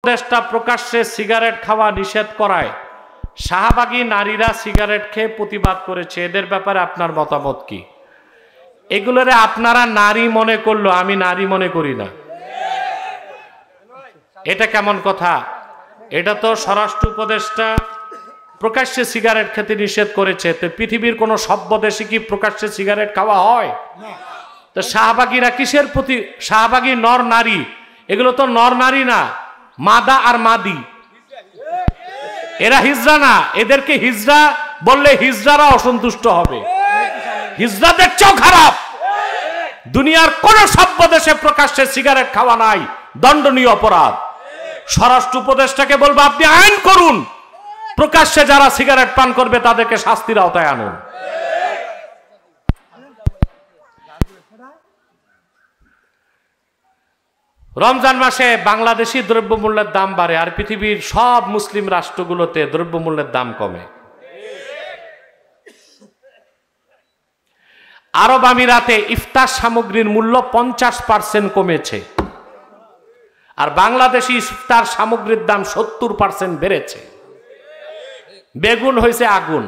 উপদেষ্টা প্রকাশ্যে সিগারেট খাওয়া নিষেধ করায় শাহবাগী নারীরা সিগারেট খেয়ে প্রতিবাদ করেছে, এদের ব্যাপারে আপনার মতামত কি? এগুলোরে আপনারা নারী মনে করলো, আমি নারী মনে করি না। এটা কেমন কথা? এটা তো স্বরাষ্ট্র উপদেষ্টা প্রকাশ্যে সিগারেট খেতে নিষেধ করেছে। তো পৃথিবীর কোন সভ্য দেশে কি প্রকাশ্যে সিগারেট খাওয়া হয়? তো শাহবাগীরা কিসের প্রতি? শাহবাগী নর নারী, এগুলো তো নর নারী না, মাদা আর মাদি। এরা হিজড়া না, এদেরকে হিজড়া বললে হিজড়ারা অসন্তুষ্ট হবে। হিজড়াদের চেয়েও খারাপ। দুনিয়ার কোন সভ্য দেশে প্রকাশ্যে সিগারেট খাওয়া নাই, দণ্ডনীয় অপরাধ। স্বরাষ্ট্র উপদেষ্টাকে বলবো আপনি আইন করুন, প্রকাশ্যে যারা সিগারেট পান করবে তাদেরকে শাস্তির আওতায় আনুন। রমজান মাসে বাংলাদেশি দ্রব্যমূল্যের দাম বাড়ে, আর পৃথিবীর সব মুসলিম রাষ্ট্রগুলোতে দ্রব্যমূল্যের দাম কমে। আরব আমিরাতে ইফতার সামগ্রীর মূল্য 50% কমেছে, আর বাংলাদেশি ইফতার সামগ্রীর দাম 70% বেড়েছে। বেগুন হয়েছে আগুন,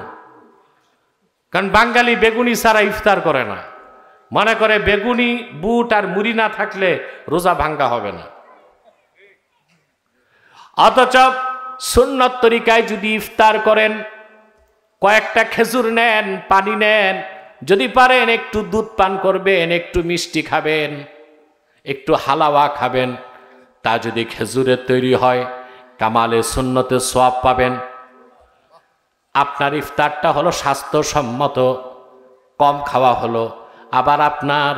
কারণ বাঙালি বেগুনি ছাড়া ইফতার করে না, মনে করে বেগুনি বুট আর মুড়ি না থাকলে রোজা ভাঙ্গা হবে না। অথচ সুন্নত তরিকায় যদি ইফতার করেন, কয়েকটা খেজুর নেন, পানি নেন, যদি পারেন একটু দুধ পান করবেন, একটু মিষ্টি খাবেন, একটু হালাওয়া খাবেন, তা যদি খেজুরের তৈরি হয় কামালে সুন্নতে সওয়াব পাবেন। আপনার ইফতারটা হলো স্বাস্থ্যসম্মত, কম খাওয়া হলো, আবার আপনার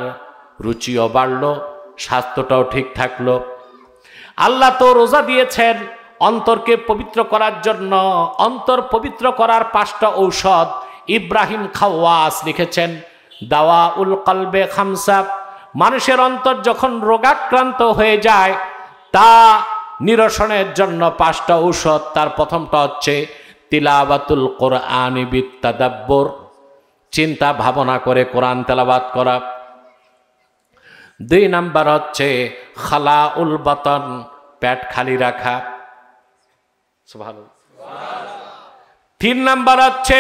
রুচিও বাড়লো, স্বাস্থ্যটাও ঠিক থাকলো। আল্লাহ তো রোজা দিয়েছেন অন্তরকে পবিত্র করার জন্য। অন্তর পবিত্র করার 5টা ঔষধ ইব্রাহিম খাওয়াস লিখেছেন, দাওয়া উল কলবে খামসা। মানুষের অন্তর যখন রোগাক্রান্ত হয়ে যায় তা নিরসনের জন্য 5টা ঔষধ। তার প্রথমটা হচ্ছে তিলাওয়াতুল কোরআনি বিত্তাদাব্বুর, চিন্তা ভাবনা করে কোরআন তেলাওয়াত করা। 2 নাম্বার হচ্ছে খালাউল বাতন, পেট খালি রাখা। সুবহানাল্লাহ। 3 নাম্বার হচ্ছে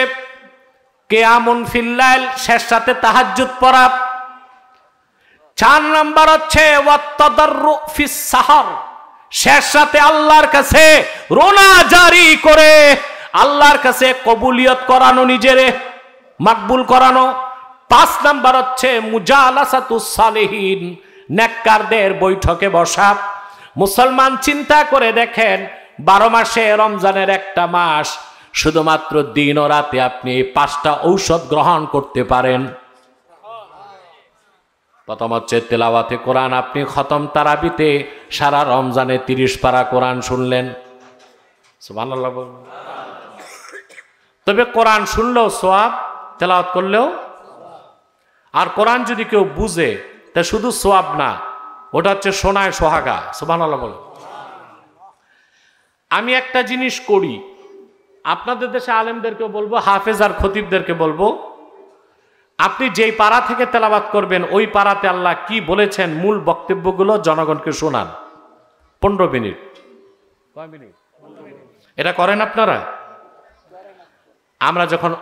কিয়ামুন ফিল লাইল, শেষ রাতে তাহাজ্জুদ পড়া। 4 নাম্বার হচ্ছে ওয়াত্তাদাররু ফিস সাহর, শেষ রাতে আল্লাহর কাছে রোনা জারি করে আল্লাহর কাছে কবুলিয়ত করানো, নিজেরে মাকবুল করানো। 5 নাম্বার হচ্ছে মুজালাসাতুস সালিহিন, নেককারদের বৈঠকে বসা। মুসলমান চিন্তা করে দেখেন, 12 মাসে রমজানের একটা মাস শুধুমাত্র দিন ও রাতে আপনি এই 5টা ঔষধ গ্রহণ করতে পারেন। প্রথম হচ্ছে তেলাওয়াতে কোরআন, আপনি খতম তারাবিতে সারা রমজানে 30 পারা কোরআন শুনলেন। সুবহানাল্লাহ। তবে কোরআন শুনলেও সওয়াব, তেলাওয়াত করলেও। আর কোরআন যদি কেউ বুঝে তা শুধু সওয়াব না, ওটা হচ্ছে সোনায় সোহাগা। সুবহানাল্লাহ বলে। আমি একটা জিনিস করি, আপনাদের দেশে আলেমদেরকে বলবো, হাফেজ আর খতিবদেরকে বলবো, আপনি যেই পারা থেকে তেলাওয়াত করবেন ওই পারাতে আল্লাহ কি বলেছেন মূল বক্তব্যগুলো জনগণকে শোনান। 15 মিনিট। কয় মিনিট? এটা করেন আপনারা?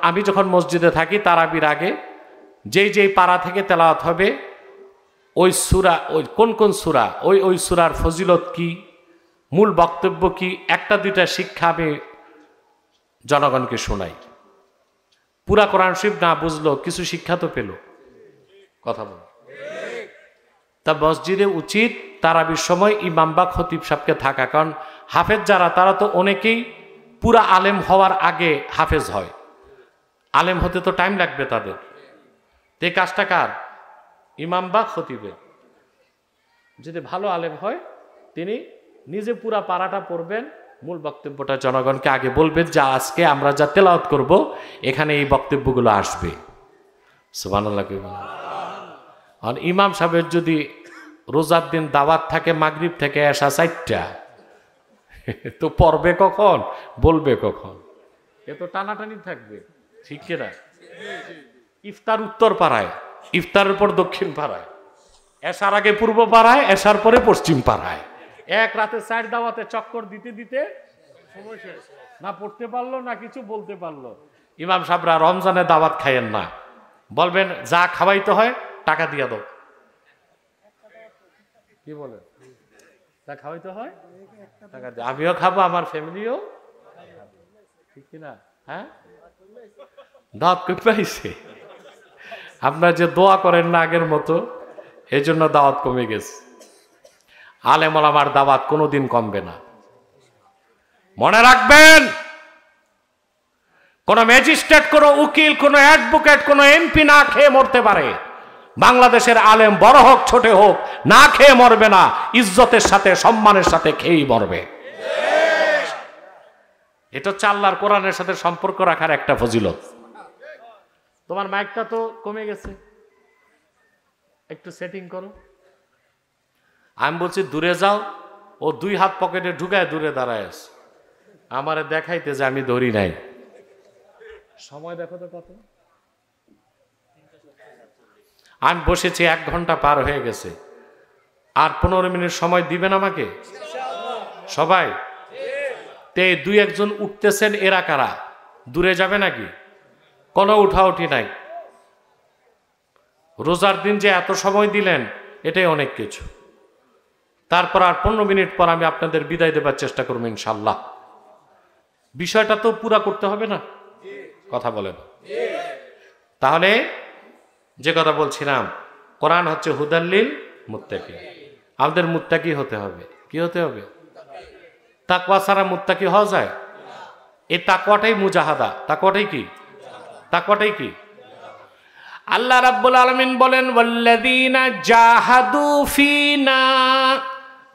আমি যখন মসজিদে থাকি তারাবির আগে যেই পারা থেকে তেলাওয়াত হবে ওই সূরা, ওই কোন সূরা, ওই সূরার ফজিলত কি, মূল বক্তব্য কি, 1-2টা শিক্ষা আমি জনগণকে শোনাই। পুরা কোরআন শরীফ না বুঝলো কিছু শিক্ষা তো পেল। কথা বল। তা মসজিদে উচিত তারাবির সময় ইমাম বা খতিব সাহেবকে থাকা, কারণ হাফেজ যারা তারা তো অনেকেই পুরা আলেম হওয়ার আগে হাফেজ হয়, আলেম হতে তো টাইম লাগবে তাদের। তে কাজটা কার? ইমাম বা খতিবের। যদি ভালো আলেম হয় তিনি নিজে পুরা পারাটা পড়বেন, মূল বক্তব্যটা জনগণকে আগে বলবেন যে আজকে আমরা যা তেলাওয়াত করব এখানে এই বক্তব্যগুলো আসবে। সুবহানাল্লাহ। আর ইমাম সাহেবের যদি রোজার দিন দাওয়াত থাকে মাগরিব থেকে এশা 4টা, তো পড়বে কখন, বলবে কখন? এ তো টানাটানি থাকবে, ঠিক কিনা? ইফতার উত্তর পাড়ায়, ইফতারের পর দক্ষিণ পাড়ায়, এশার আগে পূর্ব পাড়ায়, এশার পরে পশ্চিম পাড়ায়, এক রাতে 4 দাওয়াতে চক্কর দিতে দিতে সময় শেষ, না পড়তে পারলো না কিছু বলতে পারলো। ইমাম সাহেবরা রমজানে দাওয়াত খাইয়েন না, বলবেন যা খাওয়াইতে হয় টাকা দিয়ে দাও। কি বলে যা খাওয়াইতে হয় টাকা দিয়ে, আমিও খাবো আমার ফ্যামিলিও, ঠিক কিনা? হ্যাঁ, দাওয়াত কই পাইছে? আপনার যে দোয়া করেন না আগের মতো, এই জন্য দাওয়াত কমে গেছে। আলেম ওলামার দাওয়াত কোনোদিন কমবে না। মনে রাখবেন, কোন ম্যাজিস্ট্রেট, কোন উকিল, কোন অ্যাডভোকেট, কোন এমপি না খেয়ে মরতে পারে। বাংলাদেশের আলেম বড় হোক ছোট হোক না খেয়ে মরবে না, ইজ্জতের সাথে সম্মানের সাথে খেয়েই মরবে। এটা হচ্ছে আল্লাহর কোরআনের সাথে সম্পর্ক রাখার একটা ফজিলত। তোমার মাইকটা তো কমে গেছে, একটু সেটিং করো। আমি বলছি দূরে যাও, ও 2 হাত পকেটে ঢুকায় দূরে দাঁড়ায় আছে, আমারে দেখাইতে যে আমি ধরি নাই। সময় দেখো তো কত, আমি বসেছি 1 ঘন্টা পার হয়ে গেছে, আর 15 মিনিট সময় দিবেন আমাকে সবাই? তে 2-1 জন উঠতেছেন, এরা কারা? দূরে যাবে নাকি? কোনো উঠাউঠি নাই। রোজার দিন যে এত সময় দিলেন এটাই অনেক কিছু। তারপর আর 15 মিনিট পর আমি আপনাদের বিদায় দেবার চেষ্টা করবো ইনশাল্লাহ। বিষয়টা তো পুরা করতে হবে না, কথা বলেন। তাহলে যে কথা বলছিলাম, কোরআন হচ্ছে হুদাল্লিল মুত্তাকিন। আমাদের মুত্তাকি হতে হবে। কি হতে হবে? তাকওয়া ছাড়া মুত্তাকি হওয়া যায়? এই তাকওয়াটাই মুজাহাদা। তাকওয়াটাই কি? তাকওয়াটাই কি? আল্লাহ রাব্বুল আলামিন বলেন, ওয়াল্লাযীনা জাহাদু ফীনা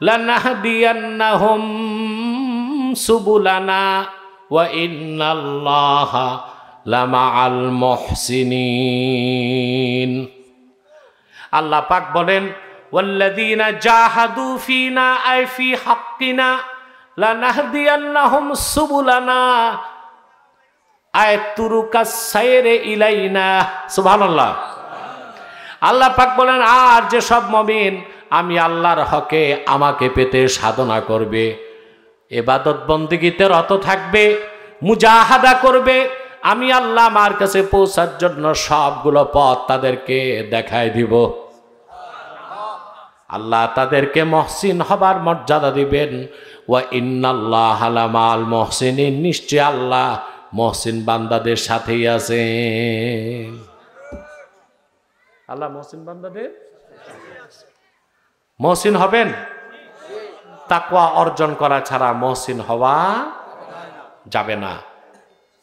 লানাহদিয়ান্নাহুম সুবুলানা ওয়া ইন্নাল্লাহা লামাআল মুহসিনিন। আল্লাহ পাক বলেন, ওয়াল্লাযীনা জাহাদু ফীনা আই ফি হাক্কিনা লানাহদিয়ান্নাহুম সুবুলানা আই তুরুকাস সাইরে ইলাইনা। সুবহানাল্লাহ। আল্লাহ পাক বলেন, আর যে সব মুমিন আমি আল্লাহর হকে আমাকে পেতে সাধনা করবে, ইবাদত বন্দেগীতে রত থাকবে, মুজাহাদা করবে, আমি আল্লাহ আমার কাছে পৌঁছার জন্য সবগুলো পথ তাদেরকে দেখায় দিব। আল্লাহ তাদেরকে মহসিন হবার মর্যাদা দিবেন। ওয়া ইন্নাল্লাহা লামাল মুহসিনিন, নিশ্চয় আল্লাহ মহসিন বান্দাদের সাথেই আছেন। আল্লাহ মহসিন বান্দাদের মহসিন হবেন। তাকওয়া অর্জন করা ছাড়া মহসিন হওয়া যাবে না।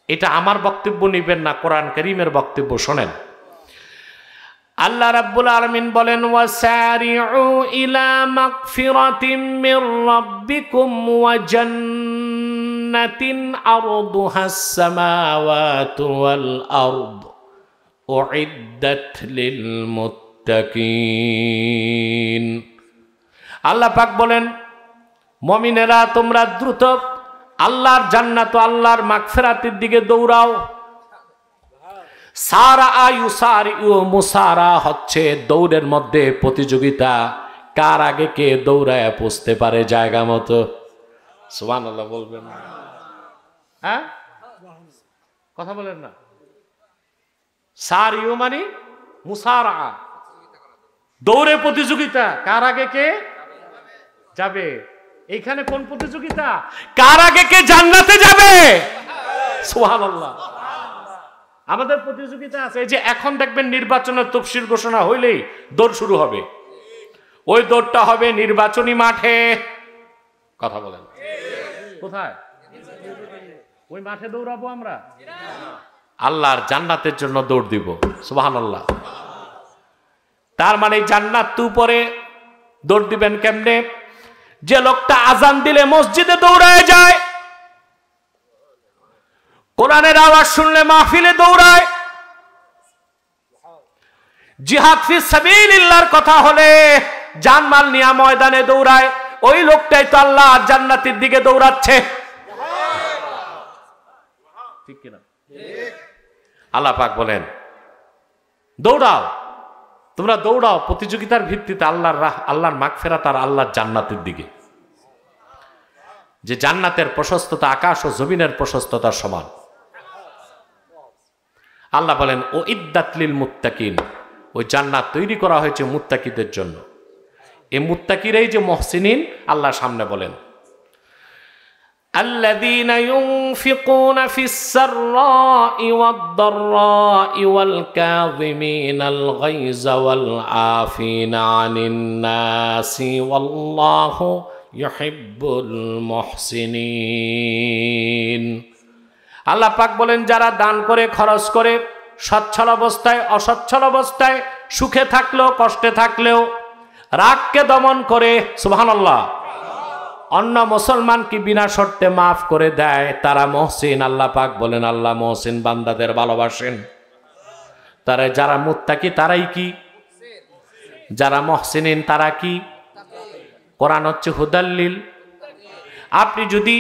এটা আমার বক্তব্য নিবেন না, কোরআন কারীমের বক্তব্য শোনেন। আল্লাহ রাব্বুল আলামিন বলেন, ওয়াসারিউ ইলা মাগফিরাতিম মির রাব্বিকুম ওয়া জান্নাতিন আরদুহাস সামাওয়াতু ওয়াল আরদ উইদ্দাত লিল মুত্তাকিন। আল্লাহ পাক বলেন, মুমিনেরা তোমরা দ্রুত আল্লাহর জান্নাত ও আল্লাহর মাগফিরাতের দিকে দৌড়াও। সারা ইউসারিউ, মুসারা হচ্ছে দৌড়ের মধ্যে প্রতিযোগিতা, কার আগে কে দৌড়ায় পৌঁছতে পারে জায়গা মতো। সুবহানাল্লাহ বলবেন? হ্যাঁ, কথা বলেন না। সারিউ মানে মুসারা, দৌড়ে প্রতিযোগিতা, কার আগে কে যাবে। এইখানে কোন প্রতিযোগিতা? কার আগে কে জান্নাতে যাবে। সুবহানাল্লাহ। আমাদের প্রতিযোগিতা আছে। এই যে এখন দেখবেন নির্বাচনের তফসিল ঘোষণা হইলেই দৌড় শুরু হবে। ওই দৌড়টা হবে নির্বাচনী মাঠে। কথা বলেন, কোথায়? ওই মাঠে দৌড়াবো আমরা, আল্লাহর জান্নাতের জন্য দৌড় দিব। সুবহানাল্লাহ। তার মানে জান্নাত তো উপরে, দৌড় দিবেন কেমনে? যে লোকটা আজান দিলে মসজিদে দৌড়ায় যায়, কোরআনের আওয়াজ শুনলে মাহফিলে দৌড়ায়, জিহাদ ফি সাবিলিল্লাহর কথা হলে জানমাল নিয়া ময়দানে দৌড়ায়, ওই লোকটাই তো আল্লাহর জান্নাতের দিকে দৌড়াচ্ছে। ঠিক কিনা? আল্লাহ পাক বলেন, দৌড়াও, তোমরা দৌড়াও প্রতিযোগিতার ভিত্তিতে আল্লাহর মাগফিরাত আর আল্লাহর জান্নাতের দিকে। যে জান্নাতের প্রশস্ততা আকাশ ও জমিনের প্রশস্ততার সমান। আল্লাহ বলেন ও ইদ্দাত লিল মুত্তাকিন, ওই জান্নাত তৈরি করা হয়েছে মুত্তাকিদের জন্য। এই মুত্তাকিরাই যে মুহসিনিন, আল্লাহ সামনে বলেন الذين ينفقون في السراء والضراء والكاظمين الغيظ والعافين عن الناس والله يحب المحسنين। আল্লাহ পাক বলেন যারা দান করে, খরচ করে, সচ্ছল অবস্থায় অসচ্ছল অবস্থায়, সুখে থাকলেও কষ্টে থাকলেও রাগকে দমন করে, সুবহানাল্লাহ, অন্য মুসলমানকে বিনা শর্তে মাফ করে দেয়, তারা মুহসিন। আল্লাহ পাক বলেন আল্লাহ মুহসিন বান্দাদের ভালোবাসেন। তারা যারা মুত্তাকি তারাই কি? যারা মুহসিনিন তারা কি? কোরআন হচ্ছে হুদাল্লিল। আপনি যদি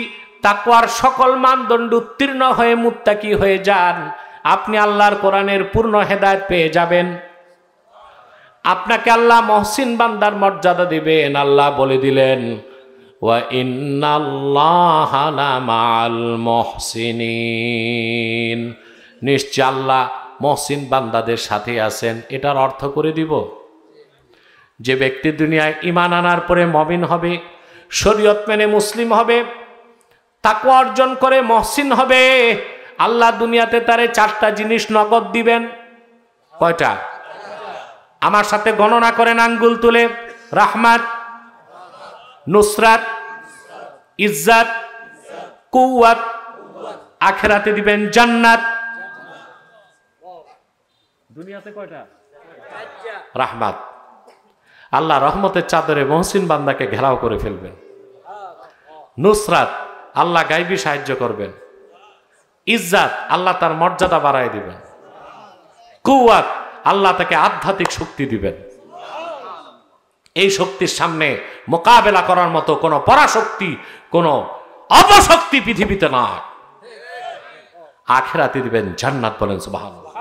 তাকওয়ার সকল মানদণ্ড উত্তীর্ণ হয়ে মুত্তাকি হয়ে যান, আপনি আল্লাহর কোরআনের পূর্ণ হেদায়েত পেয়ে যাবেন। আপনাকে আল্লাহ মুহসিন বান্দার মর্যাদা দিবেন। আল্লাহ বলে দিলেন ওয়া ইন্নাল্লাহা লামাল মুহসিনিন, নিশ্চয় আল্লাহ মুহসিন বান্দাদের সাথে আছেন। এটার অর্থ করে দিব, যে ব্যক্তি দুনিয়ায় ঈমান আনার পরে মুমিন হবে, শরীয়ত মেনে মুসলিম হবে, তাকওয়া অর্জন করে মুহসিন হবে, আল্লাহ দুনিয়াতে তারে 4টা জিনিস নগদ দিবেন। কয়টা? আমার সাথে গণনা করেন আঙ্গুল তুলে। রাহমাত, নুসরাত, ইজ্জত, কুওয়াত, আখিরাতে দিবেন জান্নাত। দুনিয়াতে কয়টা? রাহমাত। আল্লাহ রহমতের চাদরে মুহসিন বান্দাকে ঘেরাও করে ফেলবেন। নুসরাত, আল্লাহ গায়বী সাহায্য করবেন। ইজ্জত, আল্লাহ তার মর্যাদা বাড়ায় দিবেন। কুওয়াত, আল্লাহ তাকে আধ্যাত্মিক শক্তি দিবেন। এই শক্তির সামনে মোকাবেলা করার মতো কোনো পরাশক্তি, কোনো অপশক্তি পৃথিবীতে না। আখিরাতে দিবেন জান্নাত। বলেন সুবহানাল্লাহ।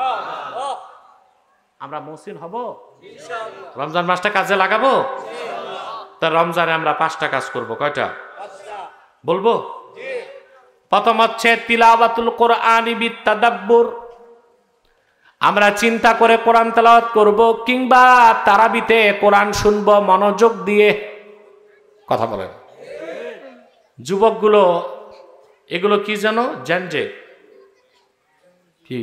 আমরা মুহসিন হব ইনশাআল্লাহ। রমজান মাসটা কাজে লাগাবো ইনশাআল্লাহ। তা রমজানে আমরা 5টা কাজ করব। কয়টা বলবো? প্রথম হচ্ছে তিলাওয়াতুল কোরআনি বিতাদাব্বুর। আমরা চিন্তা করে কোরআন তেলাওয়াত করব, কিংবা তারাবিতে কোরআন শুনব মনোযোগ দিয়ে। কথা বলেন যুবকগুলো, এগুলো কি জানো? জেনজে কি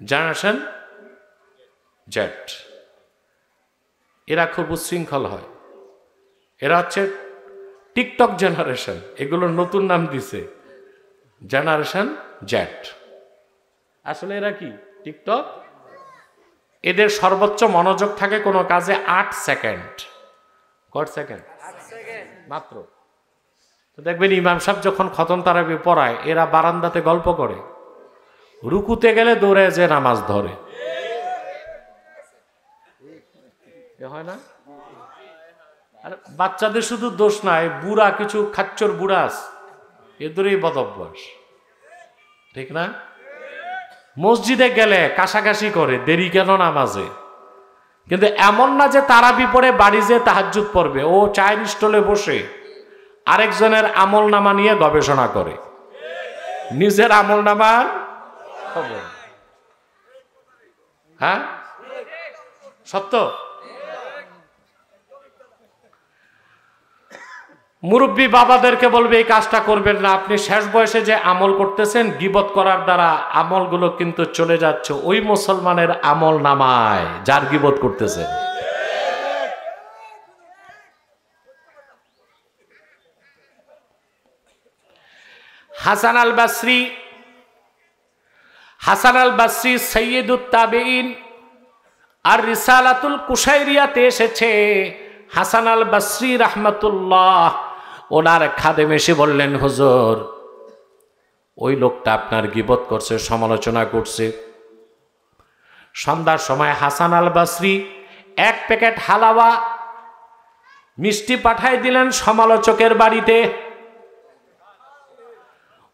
জেনারেশন জেড। এরা খুব উচ্ছৃঙ্খল হয়। এরা হচ্ছে টিকটক জেনারেশন। এগুলোর নতুন নাম দিছে জেনারেশন জেড। আসলে এরা কি? টিকটক। এদের সর্বোচ্চ মনোযোগ থাকে কোনো কাজে 8 সেকেন্ড। কত সেকেন্ড? 8 সেকেন্ড মাত্র। তো দেখবেন ইমাম সাহেব যখন খতম তারাবি পড়ায়, এরা বারান্দাতে গল্প করে, রুকুতে গেলে দৌড়ে যে নামাজ ধরে। হয় না? আর বাচ্চাদের শুধু দোষ নাই, বুড়া কিছু খাচ্চর বুড়া আছে, এদেরই বদ অভ্যাস। ঠিক না? মসজিদে গেলে কাশাকাশি করে, দেরি কেন নামাজে। কিন্তু এমন না যে তারাবি পড়ে বাড়ি যেয়ে তাহাজ্জুদ পড়বে। ও চায়ের স্টলে বসে আরেকজনের আমল নামা নিয়ে গবেষণা করে, নিজের আমল নামার খবর। হ্যাঁ, সত্য। মুরব্বী বাবাদেরকে বলবে এই কাজটা করবেন না। আপনি শেষ বয়সে যে আমল করতেছেন, গীবত করার দ্বারা আমলগুলো কিন্তু চলে যাচ্ছে ওই মুসলমানের আমল নামায় যার গীবত করতেছেন। হাসান আল বাসরি সাইয়্যিদুত তাবিঈন আর রিসালাতুল কুশাইরিয়াতে এসেছে। হাসান আল বাসরি রাহমাতুল্লাহ ওনার খাদেম এসে বললেন, হুজুর, ওই লোকটা আপনার গীবত করছে, সমালোচনা করছে। সন্ধ্যার সময় হাসান আল বাসরি 1 প্যাকেট হালাওয়া মিষ্টি পাঠাই দিলেন সমালোচকের বাড়িতে।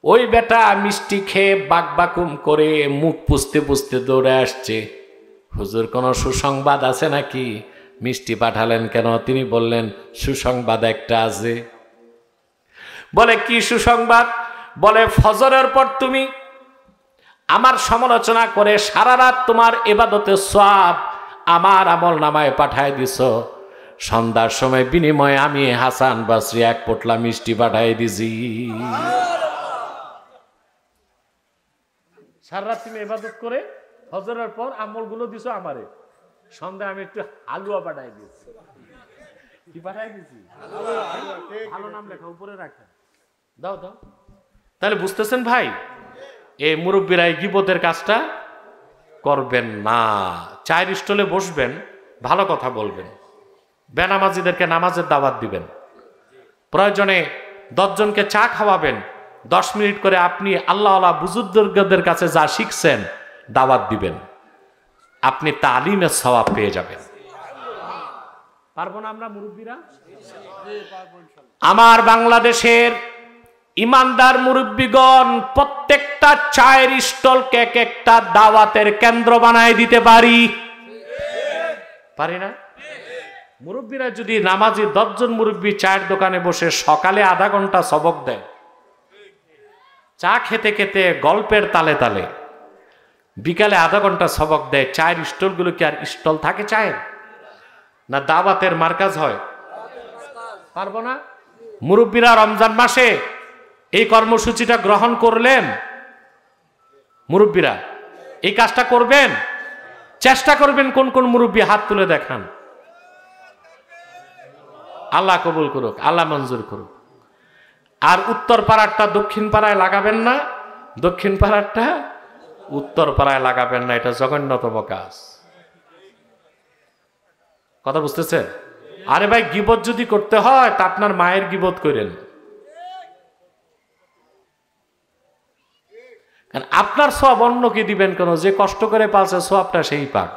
ওই বেটা মিষ্টি খেয়ে বাকবাকুম করে মুখ পুছতে পুছতে দৌড়ে আসছে। হুজুর, কোনো সুসংবাদ আছে নাকি? মিষ্টি পাঠালেন কেন? তিনি বললেন, সুসংবাদ একটা আছে। বলে কি সুসংবাদ? বলে ফজরের পর তুমি আমার সমালোচনা করে সারা রাত তোমার ইবাদতের সওয়াব আমার আমল নামায় পাঠায় দিছ, সন্ধ্যার সময় বিনিময়ে আমি হাসান বসরি এক পোটলা মিষ্টি পাঠাই দিছি। সারা রাত তুমি ইবাদত করে ফজরের পর আমলগুলো দিছো আমারে, সন্ধ্যায় আমি একটু হালুয়া পাঠাই দিয়েছি। কি পাঠাই দিছি? ভালো নাম লেখা উপরে রাখা, দাও দাও। তাহলে বুঝতেছেন ভাই, এই মুরব্বীরা এই গীবতের কাজটা করবেন না। চায়ের স্টলে বসবেন, ভালো কথা বলবেন, বেনামাজিদেরকে নামাজের দাওয়াত দিবেন, প্রয়োজনে 10 জনকে চা খাওয়াবেন, 10 মিনিট করে আপনি আল্লাহওয়ালা বুজুর্গদের কাছে যা শিখছেন দাওয়াত দিবেন, আপনি তালিমের সওয়াব পেয়ে যাবেন। পারবো না আমরা মুরব্বীরা? আমার বাংলাদেশের ইমানদার মুরব্বীগণ প্রত্যেকটা চায়ের স্টলকে এক একটা দাওয়াতের কেন্দ্র বানায় দিতে পারি না? মুরব্বীরা যদি নামাজি 10 জন মুরব্বী চায়ের দোকানে বসে সকালে আধা ঘন্টা সবক দেয়, চা খেতে খেতে গল্পের তালে তালে বিকালে আধা ঘন্টা সবক দেয়, চায়ের স্টলগুলো কি আর স্টল থাকে চায়ের? না দাওয়াতের মার্কাজ হয়? পারবো না? মুরব্বীরা রমজান মাসে এই কর্মসূচিটা গ্রহণ করলেন, মুরব্বীরা এই কাজটা করবেন, চেষ্টা করবেন। কোন কোন মুরব্বী হাত তুলে দেখান। আল্লাহ কবুল করুক, আল্লাহ মঞ্জুর করুক। আর উত্তর পাড়ারটা দক্ষিণ পাড়ায় লাগাবেন না, দক্ষিণ পাড়ারটা উত্তর পাড়ায় লাগাবেন না, এটা জঘন্যতম কাজ। কথা বুঝতেছেন? আরে ভাই, গীবত যদি করতে হয় তা আপনার মায়ের গীবত করেন, কারণ আপনার সওয়াব অন্যকে দিবেন কেন? যে কষ্ট করে পালছে সওয়াবটা সেই পাক।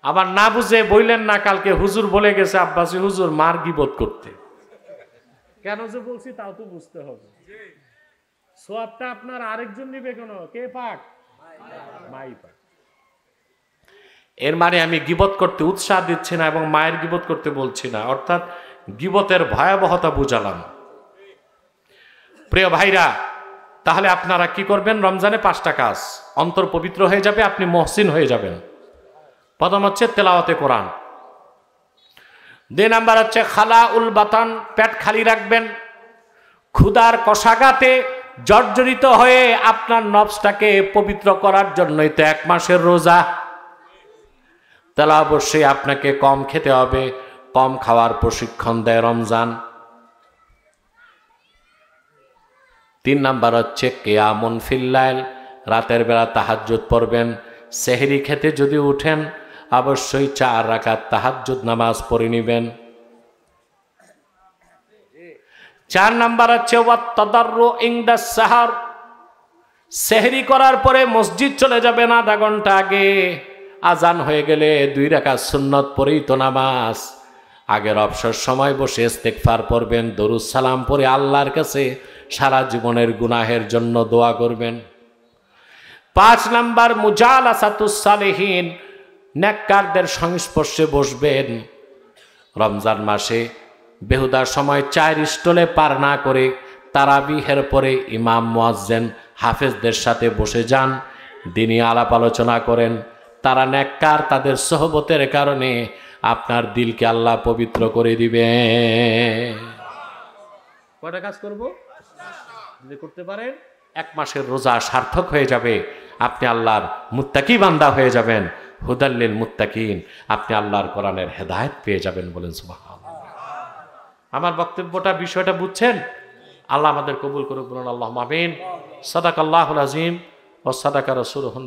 আবার না বুঝে বললেন না কালকে হুজুর বলে গেছে আব্বাসী হুজুর মার গীবত করতে। কেন যে বলছি তাও তো বুঝতে হবে। সওয়াবটা আপনার আরেকজন নিবে কেন? কে পাক? মাই পাক। এর মানে আমি গীবত করতে উৎসাহ দিচ্ছি না এবং মায়ের গীবত করতে বলছি না, অর্থাৎ গীবতের ভয়াবহতা বুঝালাম। প্রিয় ভাইরা, তাহলে আপনারা কি করবেন? রমজানে 5টা কাজ, অন্তর পবিত্র হয়ে যাবে, আপনি মহসিন হয়ে যাবেন। প্রথম হচ্ছে তেলাওয়াতে কোরআন। 2 নাম্বার হচ্ছে খালাউল বাতান, পেট খালি রাখবেন। ক্ষুধার কষাঘাতে জর্জরিত হয়ে আপনার নফসটাকে পবিত্র করার জন্যই তো 1 মাসের রোজা। তাহলে অবশ্যই আপনাকে কম খেতে হবে, কম খাওয়ার প্রশিক্ষণ দেয় রমজান। 3 নাম্বার হচ্ছে কিয়ামুন ফিল্লাইল, রাতের বেলা তাহাজ্জুদ পড়বেন। সেহরি খেতে যদি উঠেন অবশ্যই 4 রাকাত তাহাজ্জুদ নামাজ পড়ে নেবেন। 4 নাম্বার হচ্ছে ওয়াত তাদাররু ইনদা সাহার, সেহরি করার পরে মসজিদ চলে যাবেন আধা ঘন্টা আগে। আজান হয়ে গেলে 2 রাকাত সুন্নত পড়েই তো নামাজ। আগের অবসর সময় বসে ইস্তেগফার পড়বেন, দরুদ সালাম পড়ে আল্লাহর কাছে সারা জীবনের গুনাহের জন্য দোয়া করবেন। 5 নাম্বার মুজালাসাতুস সালিহিন, নেককারদের সংস্পর্শে বসবেন। রমজান মাসে বেহুদা সময় চায়ের স্টলে পার না করে তারাবিহের পরে ইমাম মুয়াজ্জিন হাফেজদের সাথে বসে যান, দিনী আলাপ আলোচনা করেন। তারা নেককার, তাদের সোহবতের কারণে আপনার দিলকে আল্লাহ পবিত্র করে দিবে। কয়টা কাজ করব? যদি করতে পারেন 1 মাসের রোজা সার্থক হয়ে যাবে, আপনি আল্লাহর মুত্তাকি বান্দা হয়ে যাবেন। হুদাল্লিল মুত্তাকিন, আপনি আল্লাহর কোরআনের হেদায়েত পেয়ে যাবেন। বলেন সুবহানাল্লাহ। আমার বক্তব্যটা, বিষয়টা বুঝছেন? আল্লাহ আমাদের কবুল করুক, বলুন আল্লাহুম্মা আমিন। সাদাকাল্লাহুল আযীম ওয়া সাদাকা রাসূলুহুন।